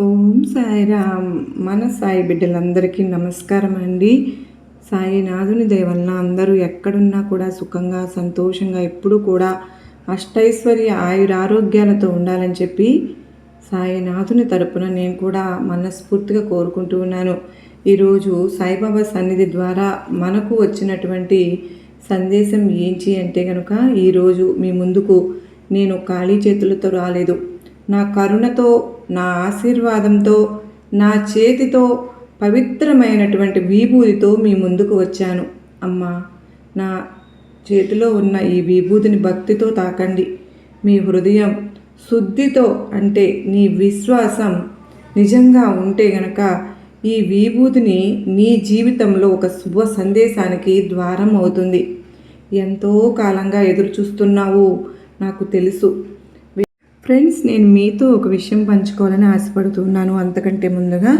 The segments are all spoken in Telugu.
ఓం సాయిరామ్. మన సాయి బిడ్డలందరికీ నమస్కారం అండి. సాయినాథుని దయ వలన అందరూ ఎక్కడున్నా కూడా సుఖంగా సంతోషంగా ఎప్పుడూ కూడా అష్టైశ్వర్య ఆయురారోగ్యాలతో ఉండాలని చెప్పి సాయినాథుని తరపున నేను కూడా మనస్ఫూర్తిగా కోరుకుంటూ ఉన్నాను. ఈరోజు సాయిబాబా సన్నిధి ద్వారా మనకు వచ్చినటువంటి సందేశం ఏంటి అంటే కనుక, ఈరోజు మీ ముందుకు నేను ఖాళీ చేతులతో రాలేదు. నా కరుణతో, నా ఆశీర్వాదంతో, నా చేతితో పవిత్రమైనటువంటి విభూతితో మీ ముందుకు వచ్చాను. అమ్మా, నా చేతిలో ఉన్న ఈ విభూతిని భక్తితో తాకండి. మీ హృదయం శుద్ధితో, అంటే నీ విశ్వాసం నిజంగా ఉంటే గనక ఈ విభూతిని నీ జీవితంలో ఒక శుభ సందేశానికి ద్వారం అవుతుంది. ఎంతో కాలంగా ఎదురు చూస్తున్నావు, నాకు తెలుసు. ఫ్రెండ్స్, నేను మీతో ఒక విషయం పంచుకోవాలని ఆశపడుతున్నాను. అంతకంటే ముందుగా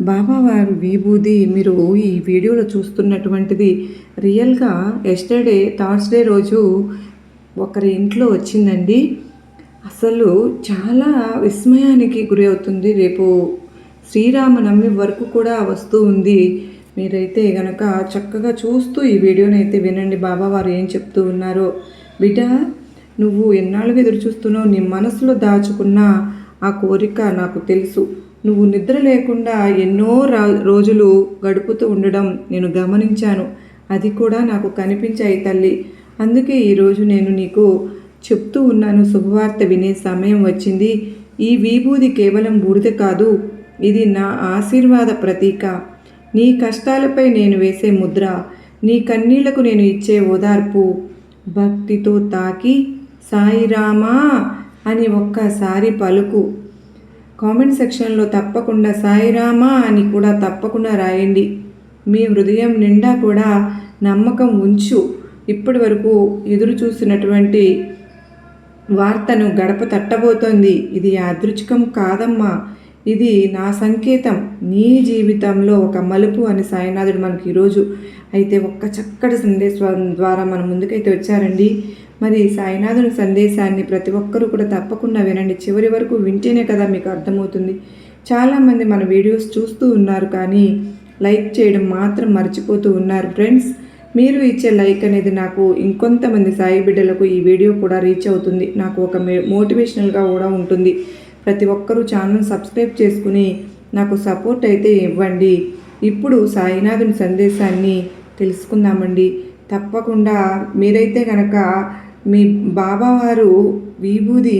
బాబావారి విభూది మీరు ఈ వీడియోలో చూస్తున్నటువంటిది రియల్గా ఎస్టర్డే థర్స్డే రోజు ఒకరి ఇంట్లో వచ్చిందండి. అసలు చాలా విస్మయానికి గురి అవుతుంది. రేపు శ్రీరామనవమి వరకు కూడా వస్తూ ఉంది. మీరైతే గనక చక్కగా చూస్తూ ఈ వీడియోని అయితే వినండి. బాబావారు ఏం చెప్తూ ఉన్నారో. బిడ్డ, నువ్వు ఎన్నాళ్ళుగా ఎదురు చూస్తున్నావు. నీ మనసులో దాచుకున్న ఆ కోరిక నాకు తెలుసు. నువ్వు నిద్ర లేకుండా ఎన్నో రోజులు గడుపుతూ ఉండడం నేను గమనించాను. అది కూడా నాకు కనిపించాయి తల్లి. అందుకే ఈరోజు నేను నీకు చెప్తూ ఉన్నాను. శుభవార్త వినే సమయం వచ్చింది. ఈ విభూది కేవలం బూడిద కాదు, ఇది నా ఆశీర్వాద ప్రతీక. నీ కష్టాలపై నేను వేసే ముద్ర, నీ కన్నీళ్లకు నేను ఇచ్చే ఓదార్పు. భక్తితో తాకి సాయిరామా అని ఒక్కసారి పలుకు. కామెంట్ సెక్షన్లో తప్పకుండా సాయిరామా అని కూడా తప్పకుండా రాయండి. మీ హృదయం నిండా కూడా నమ్మకం ఉంచు. ఇప్పటి వరకు ఎదురు చూసినటువంటి వార్తను గడప తట్టబోతోంది. ఇది యాదృచ్ఛికం కాదమ్మా, ఇది నా సంకేతం. నీ జీవితంలో ఒక మలుపు అని సాయినాథుడు మనకి ఈరోజు అయితే ఒక్క చక్కటి సందేశం ద్వారా మన ముందుకైతే వచ్చారండి. మరి సాయినాథుని సందేశాన్ని ప్రతి ఒక్కరూ కూడా తప్పకుండా వినండి. చివరి వరకు వింటేనే కదా మీకు అర్థమవుతుంది. చాలామంది మన వీడియోస్ చూస్తూ ఉన్నారు, కానీ లైక్ చేయడం మాత్రం మర్చిపోతూ ఉన్నారు. ఫ్రెండ్స్, మీరు ఇచ్చే లైక్ అనేది నాకు ఇంకొంతమంది సాయి బిడ్డలకు ఈ వీడియో కూడా రీచ్ అవుతుంది. నాకు ఒక మోటివేషనల్గా కూడా ఉంటుంది. ప్రతి ఒక్కరూ ఛానల్ సబ్స్క్రైబ్ చేసుకుని నాకు సపోర్ట్ అయితే ఇవ్వండి. ఇప్పుడు సాయినాథుని సందేశాన్ని తెలుసుకుందామండి. తప్పకుండా మీరైతే కనుక మీ బాబావారు విభూది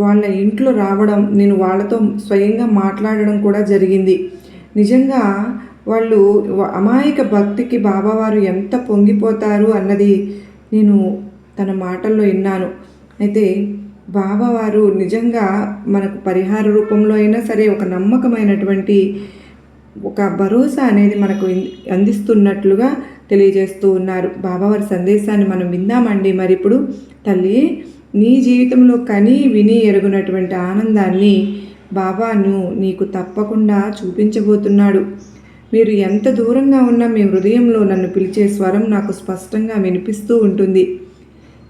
వాళ్ళ ఇంట్లో రావడం, నేను వాళ్ళతో స్వయంగా మాట్లాడడం కూడా జరిగింది. నిజంగా వాళ్ళు అమాయక భక్తికి బాబావారు ఎంత పొంగిపోతారు అన్నది నేను తన మాటల్లో విన్నాను. అయితే బాబావారు నిజంగా మనకు పరిహార రూపంలో అయినా సరే ఒక నమ్మకమైనటువంటి ఒక భరోసా అనేది మనకు అందిస్తున్నట్లుగా తెలియజేస్తూ ఉన్నారు. బాబావారి సందేశాన్ని మనం విందామండి. మరి ఇప్పుడు తల్లి, నీ జీవితంలో కని విని ఎరుగునటువంటి ఆనందాన్ని బాబాను నీకు తప్పకుండా చూపించబోతున్నాడు. మీరు ఎంత దూరంగా ఉన్నా మీ హృదయంలో నన్ను పిలిచే స్వరం నాకు స్పష్టంగా వినిపిస్తూ ఉంటుంది.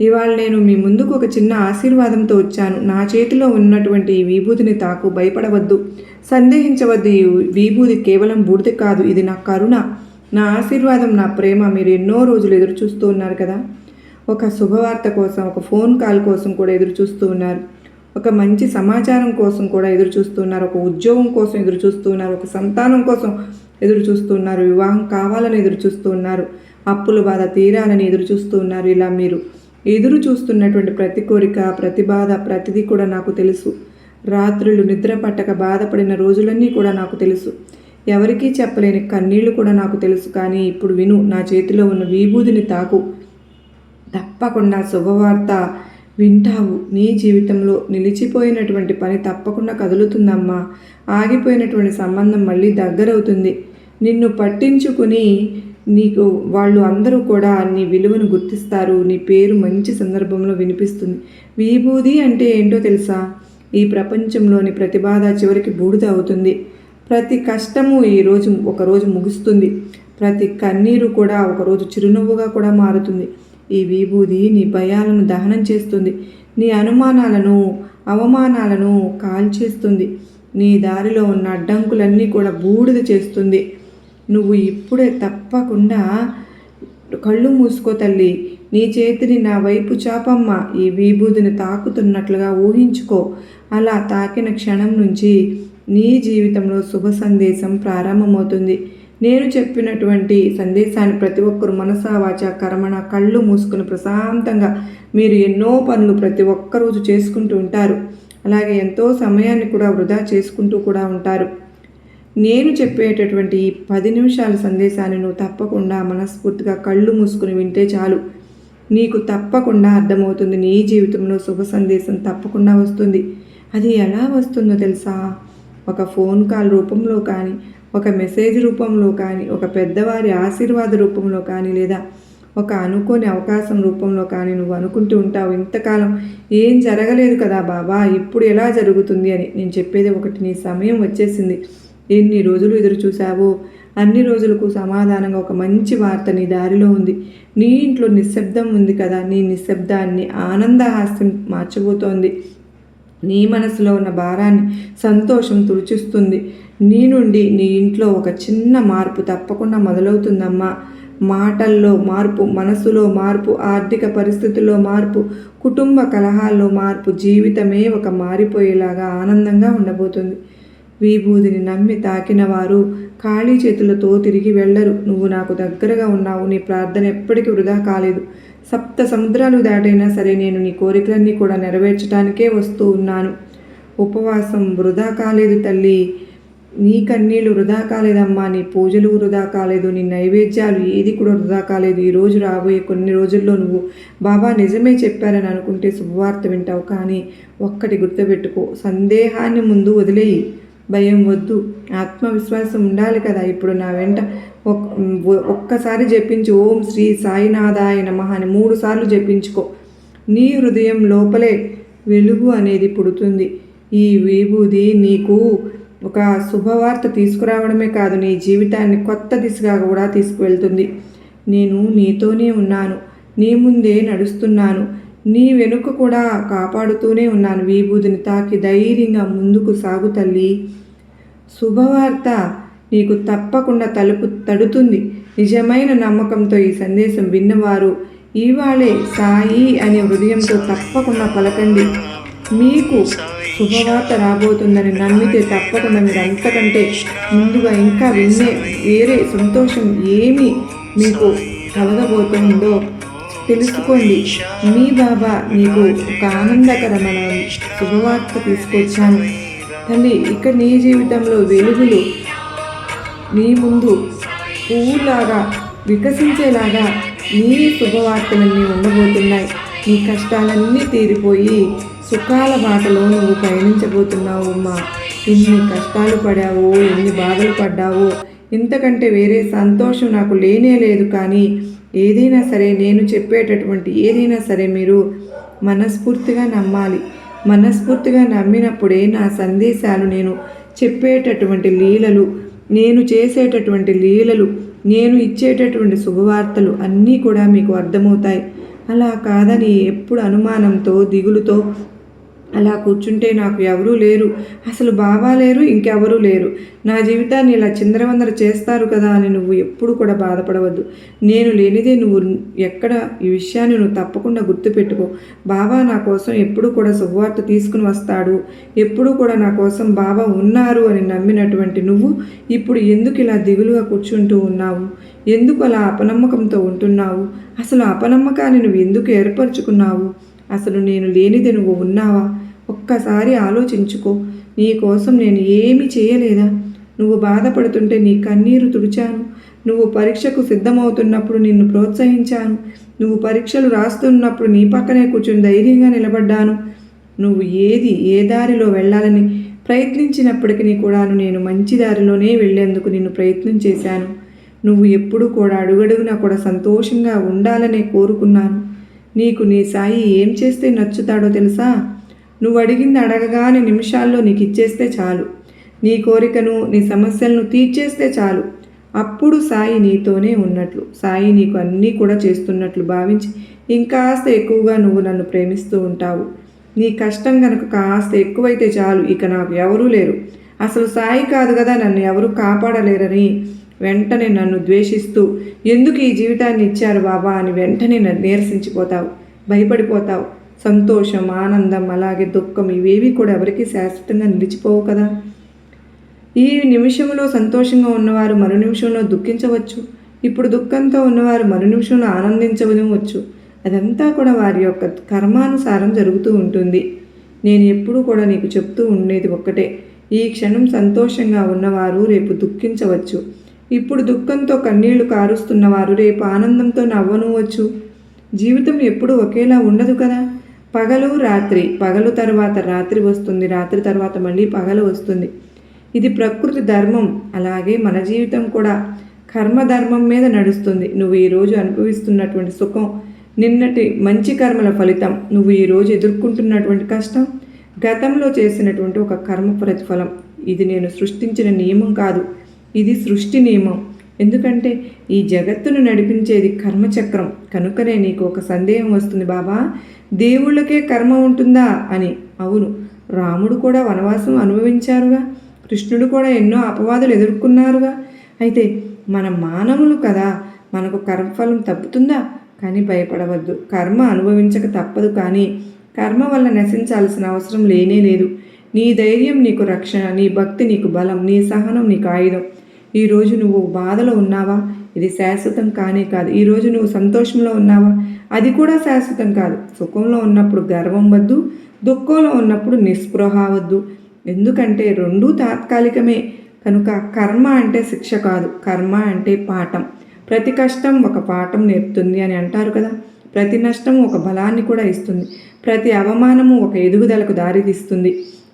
ఇవాళ నేను మీ ముందుకు ఒక చిన్న ఆశీర్వాదంతో వచ్చాను. నా చేతిలో ఉన్నటువంటి ఈ విభూతిని తాకు, భయపడవద్దు, సందేహించవద్దు. ఈ విభూతి కేవలం బూడిద కాదు, ఇది నా కరుణ, నా ఆశీర్వాదం, నా ప్రేమ. మీరు ఎన్నో రోజులు ఎదురు చూస్తూ ఉన్నారు కదా. ఒక శుభవార్త కోసం, ఒక ఫోన్ కాల్ కోసం కూడా ఎదురు చూస్తూ ఉన్నారు. ఒక మంచి సమాచారం కోసం కూడా ఎదురు చూస్తున్నారు. ఒక ఉద్యోగం కోసం ఎదురు చూస్తూ ఉన్నారు. ఒక సంతానం కోసం ఎదురు చూస్తూ ఉన్నారు. వివాహం కావాలని ఎదురు చూస్తూ ఉన్నారు. అప్పుల బాధ తీరాలని ఎదురు చూస్తూ ఉన్నారు. ఇలా మీరు ఎదురు చూస్తున్నటువంటి ప్రతి కోరిక, ప్రతి బాధ, ప్రతిదీ కూడా నాకు తెలుసు. రాత్రులు నిద్ర పట్టక బాధపడిన రోజులన్నీ కూడా నాకు తెలుసు. ఎవరికీ చెప్పలేని కన్నీళ్లు కూడా నాకు తెలుసు. కానీ ఇప్పుడు విను, నా చేతిలో ఉన్న విభూతిని తాకు. తప్పకుండా శుభవార్త వింటావు. నీ జీవితంలో నిలిచిపోయినటువంటి పని తప్పకుండా కదులుతుందమ్మా. ఆగిపోయినటువంటి సంబంధం మళ్ళీ దగ్గరవుతుంది. నిన్ను పట్టించుకుని నీకు వాళ్ళు అందరూ కూడా నీ విలువను గుర్తిస్తారు. నీ పేరు మంచి సందర్భంలో వినిపిస్తుంది. విభూది అంటే ఏంటో తెలుసా? ఈ ప్రపంచంలోని ప్రతి బాధ చివరికి బూడిద అవుతుంది. ప్రతి కష్టము ఒకరోజు ముగుస్తుంది. ప్రతి కన్నీరు కూడా ఒకరోజు చిరునవ్వుగా కూడా మారుతుంది. ఈ విభూది నీ భయాలను దహనం చేస్తుంది. నీ అనుమానాలను, అవమానాలను కాల్చేస్తుంది. నీ దారిలో ఉన్న అడ్డంకులన్నీ కూడా బూడిద చేస్తుంది. నువ్వు ఇప్పుడే తప్పకుండా కళ్ళు మూసుకో తల్లి. నీ చేతిని నా వైపు చాపమ్మ. ఈ విభూదిని తాకుతున్నట్లుగా ఊహించుకో. అలా తాకిన క్షణం నుంచి నీ జీవితంలో శుభ సందేశం ప్రారంభమవుతుంది. నేను చెప్పినటువంటి సందేశాన్ని ప్రతి ఒక్కరు మనసా వాచా కర్మణ కళ్ళు మూసుకుని ప్రశాంతంగా మీరు ఎన్నో పనులు ప్రతి ఒక్కరోజు చేసుకుంటూ ఉంటారు. అలాగే ఎంతో సమయాన్ని కూడా వృధా చేసుకుంటూ కూడా ఉంటారు. నేను చెప్పేటటువంటి ఈ 10 నిమిషాల సందేశాన్ని నువ్వు తప్పకుండా మనస్ఫూర్తిగా కళ్ళు మూసుకుని వింటే చాలు. నీకు తప్పకుండా అర్థమవుతుంది. నీ జీవితంలో శుభ సందేశం తప్పకుండా వస్తుంది. అది ఎలా వస్తుందో తెలుసా? ఒక ఫోన్ కాల్ రూపంలో కానీ, ఒక మెసేజ్ రూపంలో కానీ, ఒక పెద్దవారి ఆశీర్వాద రూపంలో కానీ, లేదా ఒక అనుకోని అవకాశం రూపంలో కానీ నువ్వు అనుకుంటూ ఉంటావు, ఇంతకాలం ఏం జరగలేదు కదా బాబా, ఇప్పుడు ఎలా జరుగుతుంది అని. నేను చెప్పేది ఒకటి, నీ సమయం వచ్చేసింది. ఎన్ని రోజులు ఎదురు చూసావో అన్ని రోజులకు సమాధానంగా ఒక మంచి వార్త నీ దారిలో ఉంది. నీ ఇంట్లో నిశ్శబ్దం ఉంది కదా, నీ నిశ్శబ్దాన్ని ఆనందహాస్యం మార్చబోతోంది. నీ మనసులో ఉన్న భారాన్ని సంతోషం తుడిచిస్తుంది. నీ నుండి నీ ఇంట్లో ఒక చిన్న మార్పు తప్పకుండా మొదలవుతుందమ్మా. మాటల్లో మార్పు, మనసులో మార్పు, ఆర్థిక పరిస్థితుల్లో మార్పు, కుటుంబ కలహాల్లో మార్పు, జీవితమే ఒక మారిపోయేలాగా ఆనందంగా ఉండబోతుంది. విభూదిని నమ్మి తాకిన వారు ఖాళీ చేతులతో తిరిగి వెళ్ళరు. నువ్వు నాకు దగ్గరగా ఉన్నావు. నీ ప్రార్థన ఎప్పటికీ వృధా కాలేదు. 7 సముద్రాలు దాటైనా సరే నేను నీ కోరికలన్నీ కూడా నెరవేర్చడానికే వస్తూ ఉన్నాను. ఉపవాసం వృధా కాలేదు తల్లి. నీ కన్నీళ్ళు వృధా కాలేదమ్మా. నీ పూజలు వృధా కాలేదు. నీ నైవేద్యాలు ఏది కూడా వృధా కాలేదు. ఈరోజు రాబోయే కొన్ని రోజుల్లో నువ్వు బాబా నిజమే చెప్పారని అనుకుంటే శుభవార్త వింటావు. కానీ ఒక్కటి గుర్తుపెట్టుకో, సందేహాన్ని ముందు వదిలేయి. భయం వద్దు, ఆత్మవిశ్వాసం ఉండాలి కదా. ఇప్పుడు నా వెంట ఒక్కసారి జపించు, ఓం శ్రీ సాయినాథాయ నమః అని 3 సార్లు జపించుకో. నీ హృదయం లోపలే వెలుగు అనేది పుడుతుంది. ఈ విభూది నీకు ఒక శుభవార్త తీసుకురావడమే కాదు, నీ జీవితాన్ని కొత్త దిశగా కూడా తీసుకువెళ్తుంది. నేను నీతోనే ఉన్నాను, నీ ముందే నడుస్తున్నాను, నీ వెనుక కూడా కాపాడుతూనే ఉన్నాను. విభూదిని తాకి ధైర్యంగా ముందుకు సాగు తల్లి. శుభవార్త నీకు తప్పకుండా తలుపు తడుతుంది. నిజమైన నమ్మకంతో ఈ సందేశం విన్నవారు ఇవాళే సాయి అనే హృదయంతో తప్పకుండా పలకండి. మీకు శుభవార్త రాబోతుందని నమ్మితే తప్పకుండా మీరు అంతకంటే ముందుగా ఇంకా వేరే సంతోషం ఏమి మీకు కలగబోతుందో తెలుసుకోండి. మీ బాబా నీకు ఒక ఆనందకరమైన శుభవార్త తీసుకొచ్చాను తల్లి. ఇక నీ జీవితంలో వెలుగులు నీ ముందు పువ్వులాగా వికసించేలాగా నీ శుభవార్తలన్నీ ఉండబోతున్నాయి. నీ కష్టాలన్నీ తీరిపోయి సుఖాల బాటలో నువ్వు పయనించబోతున్నావు అమ్మా. ఎన్ని కష్టాలు పడావో, ఎన్ని బాధలు పడ్డావో, ఇంతకంటే వేరే సంతోషం నాకు లేనే లేదు. కానీ ఏదైనా సరే, నేను చెప్పేటటువంటి ఏదైనా సరే మీరు మనస్ఫూర్తిగా నమ్మాలి. మనస్ఫూర్తిగా నమ్మినప్పుడే నా సందేశాలు, నేను చెప్పేటటువంటి లీలలు, నేను చేసేటటువంటి లీలలు, నేను ఇచ్చేటటువంటి శుభవార్తలు అన్నీ కూడా మీకు అర్థమవుతాయి. అలా కాదని ఎప్పుడు అనుమానంతో, దిగులుతో అలా కూర్చుంటే నాకు ఎవరూ లేరు, అసలు బాబా లేరు, ఇంకెవరూ లేరు, నా జీవితాన్ని ఇలా చిందరవందర చేస్తారు కదా అని నువ్వు ఎప్పుడు కూడా బాధపడవద్దు. నేను లేనిదే నువ్వు ఎక్కడ, ఈ విషయాన్ని నువ్వు తప్పకుండా గుర్తుపెట్టుకో. బాబా నా కోసం ఎప్పుడు కూడా శుభవార్త తీసుకుని వస్తాడు, ఎప్పుడు కూడా నా కోసం బాబా ఉన్నారు అని నమ్మినటువంటి నువ్వు ఇప్పుడు ఎందుకు ఇలా దిగులుగా కూర్చుంటూ ఉన్నావు? ఎందుకు అలా అపనమ్మకంతో ఉంటున్నావు? అసలు అపనమ్మకాన్ని నువ్వు ఎందుకు ఏర్పరచుకున్నావు? అసలు నేను లేనిదే నువ్వు ఉన్నావా? ఒక్కసారి ఆలోచించుకో. నీ కోసం నేను ఏమీ చేయలేదా? నువ్వు బాధపడుతుంటే నీ కన్నీరు తుడిచాను. నువ్వు పరీక్షకు సిద్ధమవుతున్నప్పుడు నిన్ను ప్రోత్సహించాను. నువ్వు పరీక్షలు రాస్తున్నప్పుడు నీ పక్కనే కూర్చుని ధైర్యంగా నిలబడ్డాను. నువ్వు ఏ దారిలో వెళ్ళాలని ప్రయత్నించినప్పటికీ కూడాను నేను మంచి దారిలోనే వెళ్ళేందుకు నిన్ను ప్రయత్నం చేశాను. నువ్వు ఎప్పుడూ కూడా అడుగడుగునా కూడా సంతోషంగా ఉండాలనే కోరుకున్నాను. నీకు నీ సాయి ఏం చేస్తే నచ్చుతాడో తెలుసా? నువ్వు అడిగింది అడగగానే నిమిషాల్లో నీకు ఇచ్చేస్తే చాలు. నీ కోరికను, నీ సమస్యలను తీర్చేస్తే చాలు. అప్పుడు సాయి నీతోనే ఉన్నట్లు, సాయి నీకు అన్నీ కూడా చేస్తున్నట్లు భావించి ఇంకాస్త ఎక్కువగా నువ్వు నన్ను ప్రేమిస్తూ ఉంటావు. నీ కష్టం కనుక కాస్త ఎక్కువైతే చాలు, ఇక నాకు ఎవరూ లేరు, అసలు సాయి కాదు కదా నన్ను ఎవరు కాపాడలేరని వెంటనే నన్ను ద్వేషిస్తూ ఎందుకు ఈ జీవితాన్ని ఇచ్చారు బాబా అని వెంటనే నీరసించిపోతావు, భయపడిపోతావు. సంతోషం, ఆనందం, అలాగే దుఃఖం ఇవేవి కూడా ఎవరికీ శాశ్వతంగా నిలిచిపోవు కదా. ఈ నిమిషంలో సంతోషంగా ఉన్నవారు మరు నిమిషంలో దుఃఖించవచ్చు. ఇప్పుడు దుఃఖంతో ఉన్నవారు మరు నిమిషంలో ఆనందించవచ్చు. అదంతా కూడా వారి యొక్క కర్మానుసారం జరుగుతూ ఉంటుంది. నేను ఎప్పుడూ కూడా నీకు చెప్తూ ఉండేది ఒక్కటే, ఈ క్షణం సంతోషంగా ఉన్నవారు రేపు దుఃఖించవచ్చు. ఇప్పుడు దుఃఖంతో కన్నీళ్లు కారుస్తున్నవారు రేపు ఆనందంతో నవ్వనువచ్చు. జీవితం ఎప్పుడూ ఒకేలా ఉండదు కదా. పగలు రాత్రి, పగలు తర్వాత రాత్రి వస్తుంది, రాత్రి తర్వాత మళ్ళీ పగలు వస్తుంది. ఇది ప్రకృతి ధర్మం. అలాగే మన జీవితం కూడా కర్మధర్మం మీద నడుస్తుంది. నువ్వు ఈరోజు అనుభవిస్తున్నటువంటి సుఖం నిన్నటి మంచి కర్మల ఫలితం. నువ్వు ఈరోజు ఎదుర్కొంటున్నటువంటి కష్టం గతంలో చేసినటువంటి ఒక కర్మ ప్రతిఫలం. ఇది నేను సృష్టించిన నియమం కాదు, ఇది సృష్టి నియమం. ఎందుకంటే ఈ జగత్తును నడిపించేది కర్మచక్రం. కనుకనే నీకు ఒక సందేహం వస్తుంది, బాబా దేవుళ్ళకే కర్మ ఉంటుందా అని. అవును, రాముడు కూడా వనవాసం అనుభవించారుగా, కృష్ణుడు కూడా ఎన్నో అపవాదులు ఎదుర్కొన్నారుగా. అయితే మన మానవులు కదా, మనకు కర్మఫలం తప్పుతుందా? కానీ భయపడవద్దు. కర్మ అనుభవించక తప్పదు, కానీ కర్మ వల్ల నశించాల్సిన అవసరం లేనే లేదు. నీ ధైర్యం నీకు రక్షణ, నీ భక్తి నీకు బలం, నీ సహనం నీకు ఆయుధం. ఈరోజు నువ్వు బాధలో ఉన్నావా? ఇది శాశ్వతం కానే కాదు. ఈరోజు నువ్వు సంతోషంలో ఉన్నావా? అది కూడా శాశ్వతం కాదు. సుఖంలో ఉన్నప్పుడు గర్వం వద్దు, దుఃఖంలో ఉన్నప్పుడు నిస్పృహ వద్దు. ఎందుకంటే రెండూ తాత్కాలికమే. కనుక కర్మ అంటే శిక్ష కాదు, కర్మ అంటే పాఠం. ప్రతి కష్టం ఒక పాఠం నేర్పుతుంది అని అంటారు కదా. ప్రతి నష్టం ఒక బలాన్ని కూడా ఇస్తుంది. ప్రతి అవమానము ఒక ఎదుగుదలకు దారితీస్తుంది.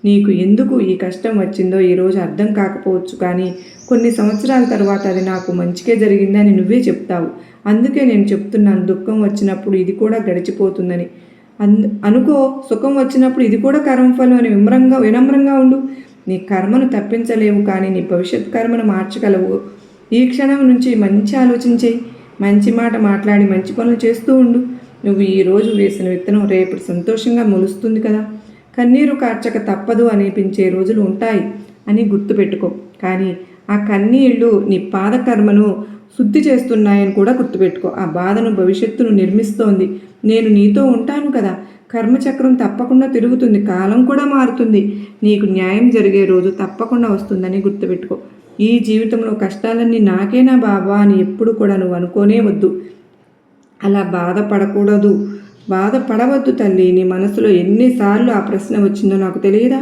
నీకు ఎందుకు ఈ కష్టం వచ్చిందో ఈరోజు అర్థం కాకపోవచ్చు, కానీ కొన్ని సంవత్సరాల తర్వాత అది నాకు మంచికే జరిగిందని నువ్వే చెప్తావు. అందుకే నేను చెప్తున్నాను, దుఃఖం వచ్చినప్పుడు ఇది కూడా గడిచిపోతుందని. అనుకో, సుఖం వచ్చినప్పుడు ఇది కూడా కర్మఫలం అని వినమ్రంగా ఉండు. నీ కర్మను తప్పించలేవు, కానీ నీ భవిష్యత్ కర్మను మార్చగలవు. ఈ క్షణం నుంచి మంచి ఆలోచించే, మంచి మాట మాట్లాడి మంచి పనులు చేస్తూ ఉండు. నువ్వు ఈరోజు వేసిన విత్తనం రేపు సంతోషంగా మొలుస్తుంది కదా. కన్నీరు కార్చక తప్పదు అనిపించే రోజులు ఉంటాయి అని గుర్తుపెట్టుకో. కానీ ఆ కన్నీళ్ళు నీ పాదకర్మను శుద్ధి చేస్తున్నాయని కూడా గుర్తుపెట్టుకో. ఆ బాధను భవిష్యత్తును నిర్మిస్తోంది. నేను నీతో ఉంటాను కదా. కర్మచక్రం తప్పకుండా తిరుగుతుంది, కాలం కూడా మారుతుంది. నీకు న్యాయం జరిగే రోజు తప్పకుండా వస్తుందని గుర్తుపెట్టుకో. ఈ జీవితంలో కష్టాలన్నీ నాకేనా బాబా అని ఎప్పుడు కూడా నువ్వు అనుకోనే వద్దు. అలా బాధపడవద్దు తల్లి. నీ మనసులో ఎన్నిసార్లు ఆ ప్రశ్న వచ్చిందో నాకు తెలియదా?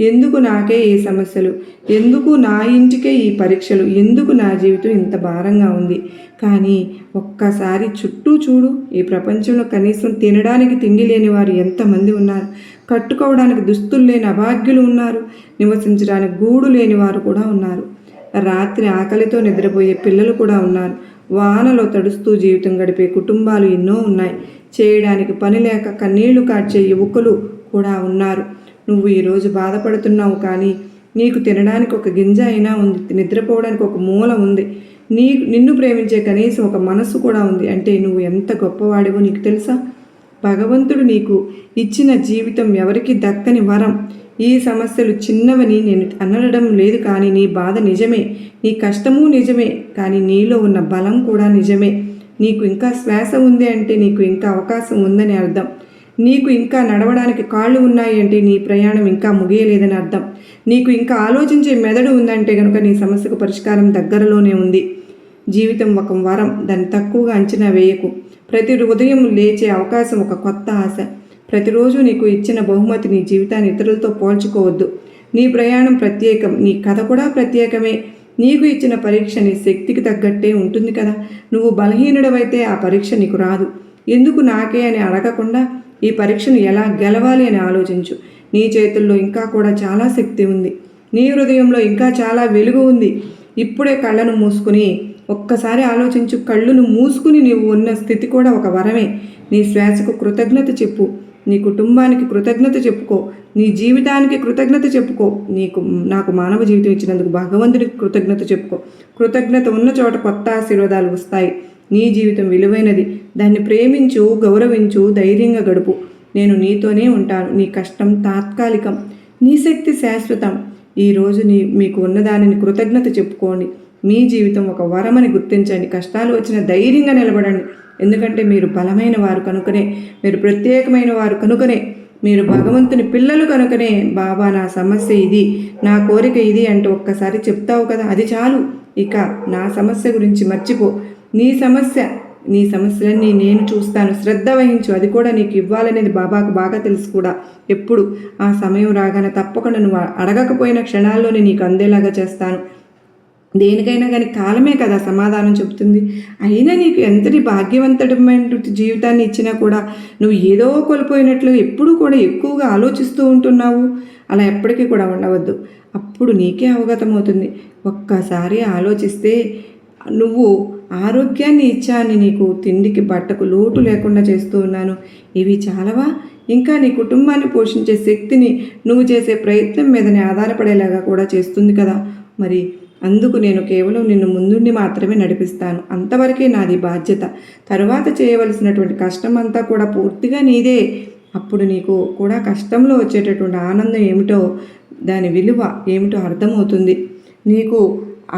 ఎందుకు నాకే ఈ సమస్యలు, ఎందుకు నా ఇంటికే ఈ పరీక్షలు, ఎందుకు నా జీవితం ఇంత భారంగా ఉంది? కానీ ఒక్కసారి చుట్టూ చూడు. ఈ ప్రపంచంలో కనీసం తినడానికి తిండి లేని వారు ఎంతమంది ఉన్నారు. కట్టుకోవడానికి దుస్తులు లేని అభాగ్యులు ఉన్నారు. నివసించడానికి గూడు లేని వారు కూడా ఉన్నారు. రాత్రి ఆకలితో నిద్రపోయే పిల్లలు కూడా ఉన్నారు. వానలో తడుస్తూ జీవితం గడిపే కుటుంబాలు ఎన్నో ఉన్నాయి. చేయడానికి పని లేక కన్నీళ్లు కార్చే యువకులు కూడా ఉన్నారు. నువ్వు ఈరోజు బాధపడుతున్నావు, కానీ నీకు తినడానికి ఒక గింజ అయినా ఉంది, నిద్రపోవడానికి ఒక మూల ఉంది, నిన్ను ప్రేమించే కనీసం ఒక మనసు కూడా ఉంది. అంటే నువ్వు ఎంత గొప్పవాడివో నీకు తెలుసా? భగవంతుడు నీకు ఇచ్చిన జీవితం ఎవరికి దక్కని వరం. ఈ సమస్యలు చిన్నవని నేను అనడం లేదు, కానీ నీ బాధ నిజమే, నీ కష్టము నిజమే, కానీ నీలో ఉన్న బలం కూడా నిజమే. నీకు ఇంకా శ్వాస ఉంది అంటే నీకు ఇంకా అవకాశం ఉందని అర్థం. నీకు ఇంకా నడవడానికి కాళ్ళు ఉన్నాయి అంటే నీ ప్రయాణం ఇంకా ముగియలేదని అర్థం. నీకు ఇంకా ఆలోచించే మెదడు ఉందంటే కనుక నీ సమస్యకు పరిష్కారం దగ్గరలోనే ఉంది. జీవితం ఒక వరం, దాన్ని తక్కువగా అంచనా వేయకు. ప్రతి ఉదయం లేచే అవకాశం ఒక కొత్త ఆశ. ప్రతిరోజు నీకు ఇచ్చిన బహుమతి నీ జీవితాన్ని ఇతరులతో పోల్చుకోవద్దు. నీ ప్రయాణం ప్రత్యేకం, నీ కథ కూడా ప్రత్యేకమే. నీకు ఇచ్చిన పరీక్ష నీ శక్తికి తగ్గట్టే ఉంటుంది కదా. నువ్వు బలహీనుడవైతే ఆ పరీక్ష నీకు రాదు. ఎందుకు నాకే అని అడగకుండా ఈ పరీక్షను ఎలా గెలవాలి అని ఆలోచించు. నీ చేతుల్లో ఇంకా కూడా చాలా శక్తి ఉంది. నీ హృదయంలో ఇంకా చాలా వెలుగు ఉంది. ఇప్పుడే కళ్ళను మూసుకుని ఒక్కసారి ఆలోచించు. కళ్ళును మూసుకుని నీవు ఉన్న స్థితి కూడా ఒక వరమే. నీ శ్వాసకు కృతజ్ఞత చెప్పు. నీ కుటుంబానికి కృతజ్ఞత చెప్పుకో. నీ జీవితానికి కృతజ్ఞత చెప్పుకో. నాకు మానవ జీవితం ఇచ్చినందుకు భగవంతుడికి కృతజ్ఞత చెప్పుకో. కృతజ్ఞత ఉన్న చోట కొత్త ఆశీర్వాదాలు వస్తాయి. నీ జీవితం విలువైనది. దాన్ని ప్రేమించు, గౌరవించు, ధైర్యంగా గడుపు. నేను నీతోనే ఉంటాను. నీ కష్టం తాత్కాలికం, నీ శక్తి శాశ్వతం. ఈరోజు మీకు ఉన్నదానిని కృతజ్ఞత చెప్పుకోండి. మీ జీవితం ఒక వరమని గుర్తించండి. కష్టాలు వచ్చిన ధైర్యంగా నిలబడండి. ఎందుకంటే మీరు బలమైన వారు కనుకనే, మీరు ప్రత్యేకమైన వారు కనుకనే, మీరు భగవంతుని పిల్లలు కనుకనే బాబా నా సమస్య ఇది, నా కోరిక ఇది అంటూ ఒక్కసారి చెప్తావు కదా, అది చాలు. ఇక నా సమస్య గురించి మర్చిపో. నీ సమస్యలన్నీ నేను చూస్తాను, శ్రద్ధ వహించు. అది కూడా నీకు ఇవ్వాలనేది బాబాకు బాగా తెలుసు కూడా. ఎప్పుడు ఆ సమయం రాగానే తప్పకుండా నువ్వు అడగకపోయిన క్షణాల్లోనే నీకు అందేలాగా చేస్తాను. దేనికైనా కానీ కాలమే కదా సమాధానం చెబుతుంది. అయినా నీకు ఎంతటి భాగ్యవంతమైన జీవితాన్ని ఇచ్చినా కూడా నువ్వు ఏదో కోల్పోయినట్లు ఎప్పుడూ కూడా ఎక్కువగా ఆలోచిస్తూ ఉంటున్నావు. అలా ఎప్పటికీ కూడా ఉండవద్దు. అప్పుడు నీకే అవగతమవుతుంది. ఒక్కసారి ఆలోచిస్తే నువ్వు ఆరోగ్యాన్ని ఇచ్చాను, నీకు తిండికి బట్టకు లోటు లేకుండా చేస్తూ ఉన్నాను, ఇవి చాలవా? ఇంకా నీ కుటుంబాన్ని పోషించే శక్తిని నువ్వు చేసే ప్రయత్నం మీదనే ఆధారపడేలాగా కూడా చేస్తుంది కదా. మరి అందుకు నేను కేవలం నిన్ను ముందుండి మాత్రమే నడిపిస్తాను. అంతవరకే నాది బాధ్యత. తరువాత చేయవలసినటువంటి కష్టం అంతా కూడా పూర్తిగా నీదే. అప్పుడు నీకు కూడా కష్టంలో వచ్చేటటువంటి ఆనందం ఏమిటో, దాని విలువ ఏమిటో అర్థమవుతుంది. నీకు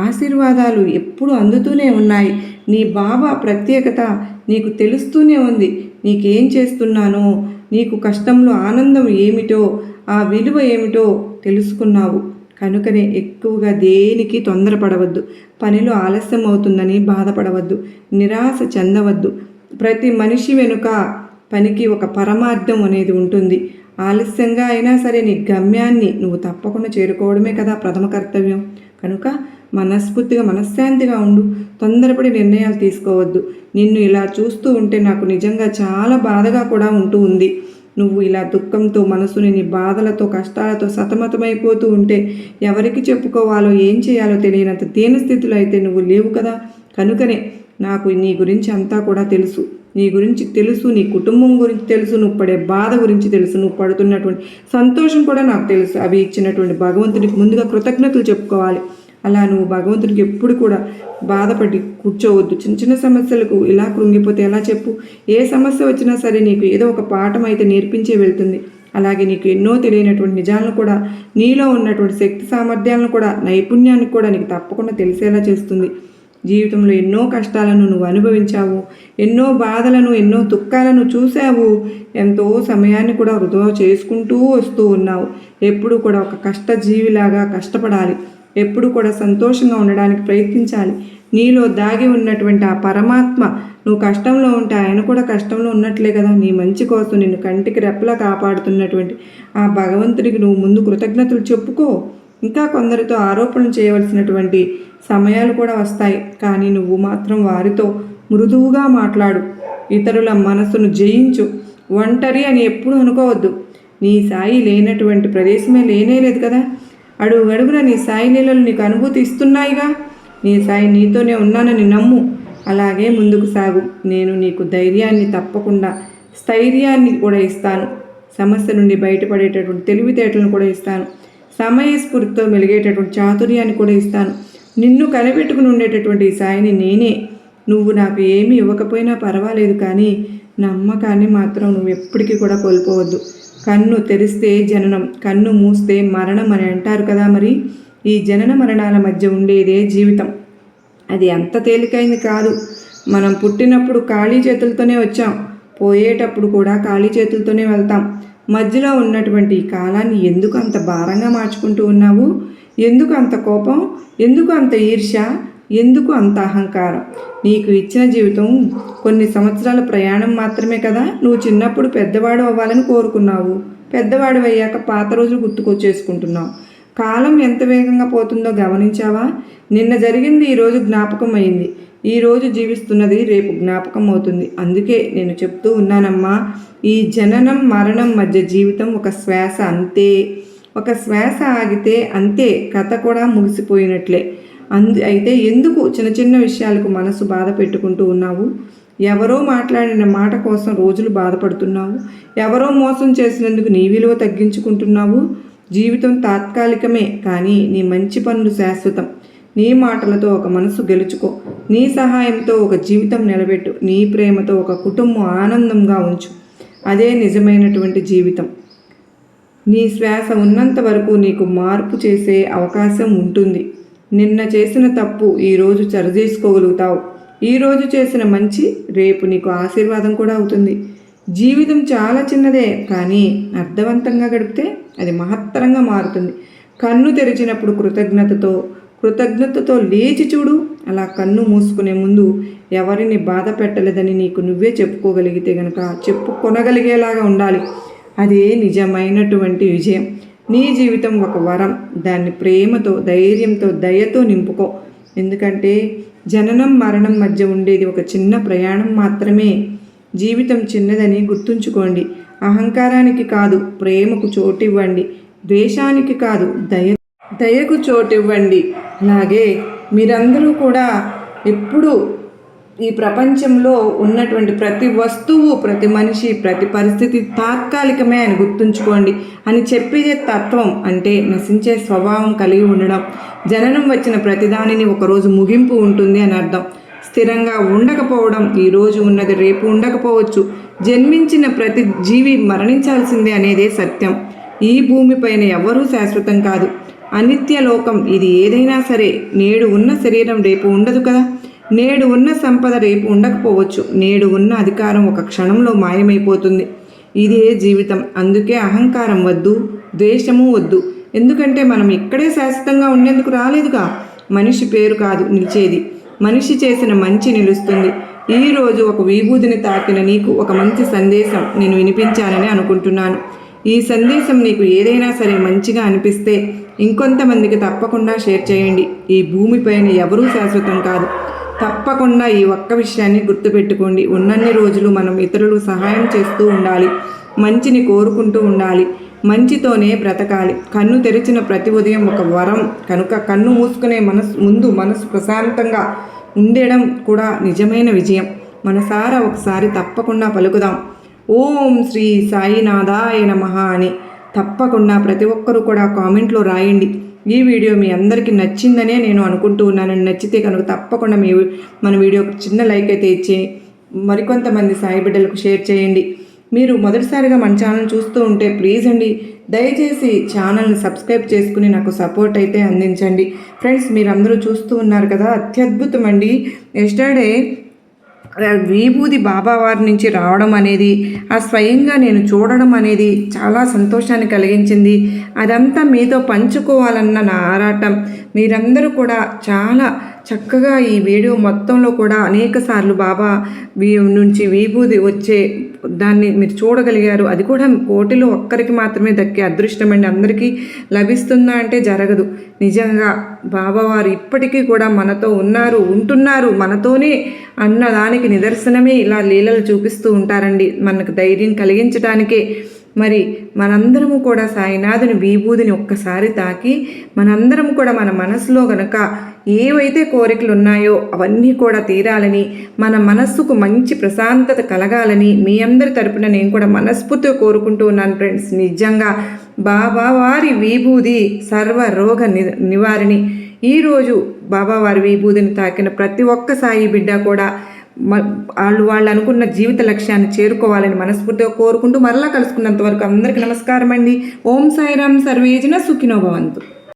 ఆశీర్వాదాలు ఎప్పుడు అందుతూనే ఉన్నాయి. నీ బాబా ప్రత్యేకత నీకు తెలుస్తూనే ఉంది. నీకేం చేస్తున్నానో, నీకు కష్టంలో ఆనందం ఏమిటో, ఆ విలువ ఏమిటో తెలుసుకున్నావు కనుకనే ఎక్కువగా దేనికి తొందరపడవద్దు. పనిలో ఆలస్యం అవుతుందని బాధపడవద్దు, నిరాశ చెందవద్దు. ప్రతి మనిషి వెనుక పనికి ఒక పరమార్థం అనేది ఉంటుంది. ఆలస్యంగా అయినా సరే నీ గమ్యాన్ని నువ్వు తప్పకుండా చేరుకోవడమే కదా ప్రథమ కర్తవ్యం. కనుక మనస్ఫూర్తిగా మనశ్శాంతిగా ఉండు. తొందరపడి నిర్ణయాలు తీసుకోవద్దు. నిన్ను ఇలా చూస్తూ ఉంటే నాకు నిజంగా చాలా బాధగా కూడా ఉంటూ ఉంది. నువ్వు ఇలా దుఃఖంతో, మనసుని నీ బాధలతో, కష్టాలతో సతమతమైపోతూ ఉంటే ఎవరికి చెప్పుకోవాలో, ఏం చేయాలో తెలియనంత దీనస్థితిలో అయితే నువ్వు లేవు కదా. కనుకనే నాకు నీ గురించి అంతా కూడా తెలుసు. నీ గురించి తెలుసు, నీ కుటుంబం గురించి తెలుసు, నువ్వు పడే బాధ గురించి తెలుసు, నువ్వు పడుతున్నటువంటి సంతోషం కూడా నాకు తెలుసు. అవి ఇచ్చినటువంటి భగవంతునికి ముందుగా కృతజ్ఞతలు చెప్పుకోవాలి. అలా నువ్వు భగవంతునికి ఎప్పుడు కూడా బాధపడి కూర్చోవద్దు. చిన్న చిన్న సమస్యలకు ఇలా కృంగిపోతే ఎలా చెప్పు? ఏ సమస్య వచ్చినా సరే నీకు ఏదో ఒక పాఠం అయితే నేర్పించే వెళ్తుంది. అలాగే నీకు ఎన్నో తెలియనటువంటి నిజాలను కూడా, నీలో ఉన్నటువంటి శక్తి సామర్థ్యాలను కూడా, నైపుణ్యాన్ని కూడా నీకు తప్పకుండా తెలిసేలా చేస్తుంది. జీవితంలో ఎన్నో కష్టాలను నువ్వు అనుభవించావు, ఎన్నో బాధలను, ఎన్నో దుఃఖాలను చూశావు, ఎంతో సమయాన్ని కూడా వృధా చేసుకుంటూ వస్తూ ఉన్నావు. ఎప్పుడు కూడా ఒక కష్టజీవిలాగా కష్టపడాలి. ఎప్పుడు కూడా సంతోషంగా ఉండడానికి ప్రయత్నించాలి. నీలో దాగి ఉన్నటువంటి ఆ పరమాత్మ, నువ్వు కష్టంలో ఉంటే ఆయన కూడా కష్టంలో ఉన్నట్లే కదా. నీ మంచి కోసం నిన్ను కంటికి రెప్పలా కాపాడుతున్నటువంటి ఆ భగవంతుడికి నువ్వు ముందు కృతజ్ఞతలు చెప్పుకో. ఇంకా కొందరితో ఆరోపణలు చేయవలసినటువంటి సమయాలు కూడా వస్తాయి. కానీ నువ్వు మాత్రం వారితో మృదువుగా మాట్లాడు. ఇతరుల మనసును జయించు. ఒంటరి అని ఎప్పుడు అనుకోవద్దు. నీ సాయి లేనటువంటి ప్రదేశమే లేనేలేదు కదా. అడుగడుగున నీ సాయి లీలలు నీకు అనుభూతి ఇస్తున్నాయిగా. నీ సాయి నీతోనే ఉన్నానని నమ్ము. అలాగే ముందుకు సాగు. నేను నీకు ధైర్యాన్ని, తప్పకుండా స్థైర్యాన్ని కూడా ఇస్తాను. సమస్య నుండి బయటపడేటటువంటి తెలివితేటలను కూడా ఇస్తాను. సమయస్ఫూర్తితో మెలిగేటటువంటి చాతుర్యాన్ని కూడా ఇస్తాను. నిన్ను కనిపెట్టుకుని ఉండేటటువంటి ఈ సాయిని నేనే. నువ్వు నాకు ఏమీ ఇవ్వకపోయినా పర్వాలేదు, కానీ నమ్మకాన్ని మాత్రం నువ్వు ఎప్పటికీ కూడా కోల్పోవద్దు. కన్ను తెరిస్తే జననం, కన్ను మూస్తే మరణం అని అంటారు కదా. మరి ఈ జనన మరణాల మధ్య ఉండేదే జీవితం. అది అంత తేలికైంది కాదు. మనం పుట్టినప్పుడు ఖాళీ చేతులతోనే వచ్చాం, పోయేటప్పుడు కూడా ఖాళీ చేతులతోనే వెళ్తాం. మధ్యలో ఉన్నటువంటి ఈ కాలాన్ని ఎందుకు అంత భారంగా మార్చుకుంటూ ఉన్నావు? ఎందుకు అంత కోపం? ఎందుకు అంత ఈర్ష్య? ఎందుకు అంత అహంకారం? నీకు ఇచ్చిన జీవితం కొన్ని సంవత్సరాల ప్రయాణం మాత్రమే కదా. నువ్వు చిన్నప్పుడు పెద్దవాడు అవ్వాలని కోరుకున్నావు. పెద్దవాడు అయ్యాక పాత రోజులు గుర్తుకొచ్చేసుకుంటున్నావు. కాలం ఎంత వేగంగా పోతుందో గమనించావా? నిన్న జరిగింది ఈరోజు జ్ఞాపకం అయింది. ఈరోజు జీవిస్తున్నది రేపు జ్ఞాపకం అవుతుంది. అందుకే నేను చెప్తూ ఉన్నానమ్మా, ఈ జననం మరణం మధ్య జీవితం ఒక శ్వాస అంతే. ఒక శ్వాస ఆగితే అంతే, కథ కూడా ముగిసిపోయినట్లే. అయితే ఎందుకు చిన్న చిన్న విషయాలకు మనసు బాధ పెట్టుకుంటూ ఉన్నావు? ఎవరో మాట్లాడిన మాట కోసం రోజులు బాధపడుతున్నావు. ఎవరో మోసం చేసినందుకు నీ విలువ తగ్గించుకుంటున్నావు. జీవితం తాత్కాలికమే, కానీ నీ మంచి పనులు శాశ్వతం. నీ మాటలతో ఒక మనసు గెలుచుకో. నీ సహాయంతో ఒక జీవితం నిలబెట్టు. నీ ప్రేమతో ఒక కుటుంబం ఆనందంగా ఉంచు. అదే నిజమైనటువంటి జీవితం. నీ శ్వాస ఉన్నంత వరకు నీకు మార్పు చేసే అవకాశం ఉంటుంది. నిన్న చేసిన తప్పు ఈరోజు సరిచేసుకోగలుగుతావు. ఈరోజు చేసిన మంచి రేపు నీకు ఆశీర్వాదం కూడా అవుతుంది. జీవితం చాలా చిన్నదే, కానీ అర్థవంతంగా గడిపితే అది మహత్తరంగా మారుతుంది. కన్ను తెరిచినప్పుడు కృతజ్ఞతతో లేచి చూడు. అలా కన్ను మూసుకునే ముందు ఎవరిని బాధ పెట్టలేదని నీకు నువ్వే చెప్పుకోగలిగితే గనక చెప్పుకొనగలిగేలాగా ఉండాలి. అదే నిజమైనటువంటి విజయం. నీ జీవితం ఒక వరం. దాన్ని ప్రేమతో, ధైర్యంతో, దయతో నింపుకో. ఎందుకంటే జననం మరణం మధ్య ఉండేది ఒక చిన్న ప్రయాణం మాత్రమే. జీవితం చిన్నదని గుర్తుంచుకోండి. అహంకారానికి కాదు, ప్రేమకు చోటివ్వండి. ద్వేషానికి కాదు, దయకు చోటివ్వండి. అలాగే మీరందరూ కూడా ఎప్పుడు ఈ ప్రపంచంలో ఉన్నటువంటి ప్రతి వస్తువు, ప్రతి మనిషి, ప్రతి పరిస్థితి తాత్కాలికమే అని గుర్తుంచుకోండి అని చెప్పేదే తత్వం. అంటే నశించే స్వభావం కలిగి ఉండడం. జననం వచ్చిన ప్రతిదానిని ఒకరోజు ముగింపు ఉంటుంది అని అర్థం. స్థిరంగా ఉండకపోవడం. ఈరోజు ఉన్నది రేపు ఉండకపోవచ్చు. జన్మించిన ప్రతి జీవి మరణించాల్సిందే అనేదే సత్యం. ఈ భూమిపైన ఎవరూ శాశ్వతం కాదు. అనిత్య లోకం ఇది. ఏదైనా సరే, నేడు ఉన్న శరీరం రేపు ఉండదు కదా. నేడు ఉన్న సంపద రేపు ఉండకపోవచ్చు. నేడు ఉన్న అధికారం ఒక క్షణంలో మాయమైపోతుంది. ఇదే జీవితం. అందుకే అహంకారం వద్దు, ద్వేషము వద్దు. ఎందుకంటే మనం ఇక్కడే శాశ్వతంగా ఉండేందుకు రాలేదుగా. మనిషి పేరు కాదు నిలిచేది, మనిషి చేసిన మంచి నిలుస్తుంది. ఈరోజు ఒక విభూతిని తాకిన నీకు ఒక మంచి సందేశం నేను వినిపించానని అనుకుంటున్నాను. ఈ సందేశం నీకు ఏదైనా సరే మంచిగా అనిపిస్తే ఇంకొంతమందికి తప్పకుండా షేర్ చేయండి. ఈ భూమిపైన ఎవరూ శాశ్వతం కాదు. తప్పకుండా ఈ ఒక్క విషయాన్ని గుర్తుపెట్టుకోండి. ఉన్నన్ని రోజులు మనం ఇతరులకు సహాయం చేస్తూ ఉండాలి. మంచిని కోరుకుంటూ ఉండాలి. మంచితోనే బ్రతకాలి. కన్ను తెరిచిన ప్రతి ఉదయం ఒక వరం కనుక కన్ను మూసుకునే మనసు ప్రశాంతంగా ఉండడం కూడా నిజమైన విజయం. మనసారా ఒకసారి తప్పకుండా పలుకుదాం, ఓం శ్రీ సాయినాథాయ నమః అని. తప్పకుండా ప్రతి ఒక్కరూ కూడా కామెంట్లో రాయండి. ఈ వీడియో మీ అందరికీ నచ్చిందనే నేను అనుకుంటూ ఉన్నాను. నచ్చితే కనుక తప్పకుండా మన వీడియోకి చిన్న లైక్ అయితే ఇచ్చి మరికొంతమంది సాయి బిడ్డలకు షేర్ చేయండి. మీరు మొదటిసారిగా మన ఛానల్ చూస్తూ ఉంటే ప్లీజ్ అండి, దయచేసి ఛానల్ని సబ్స్క్రైబ్ చేసుకుని నాకు సపోర్ట్ అయితే అందించండి. ఫ్రెండ్స్, మీరందరూ చూస్తూ ఉన్నారు కదా, అత్యద్భుతం అండి. ఎస్టర్డే విభూది బాబావారి నుంచి రావడం అనేది, ఆ స్వయంగా నేను చూడడం అనేది చాలా సంతోషాన్ని కలిగించింది. అదంతా మీతో పంచుకోవాలన్న నా ఆరాటం. మీరందరూ కూడా చాలా చక్కగా ఈ వీడియో మొత్తంలో కూడా అనేక సార్లు బాబా నుంచి విభూది వచ్చే దాన్ని మీరు చూడగలిగారు. అది కూడా కోటిలో ఒక్కరికి మాత్రమే దక్కే అదృష్టం అండి. అందరికీ లభిస్తుందా అంటే జరగదు. నిజంగా బాబావారు ఇప్పటికీ కూడా మనతో ఉన్నారు, ఉంటున్నారు, మనతోనే అన్నదానికి నిదర్శనమే ఇలా లీలలు చూపిస్తూ ఉంటారండి. మనకు ధైర్యం కలిగించడానికే. మరి మనందరము కూడా సాయినాథుని విభూదిని ఒక్కసారి తాకి మనందరం కూడా మన మనసులో గనక ఏవైతే కోరికలు ఉన్నాయో అవన్నీ కూడా తీరాలని, మన మనస్సుకు మంచి ప్రశాంతత కలగాలని మీ అందరి తరపున నేను కూడా మనస్ఫూర్తిగా కోరుకుంటూ ఉన్నాను ఫ్రెండ్స్. నిజంగా బాబావారి విభూది సర్వ రోగ నివారిణి. ఈరోజు బాబావారి విభూదిని తాకిన ప్రతి ఒక్క సాయి బిడ్డ కూడా వాళ్ళు అనుకున్న జీవిత లక్ష్యాన్ని చేరుకోవాలని మనస్ఫూర్తిగా కోరుకుంటూ మరలా కలుసుకున్నంత వరకు అందరికీ నమస్కారం అండి. ఓం సాయిరాం. సర్వేజన సుఖినో భవంతు.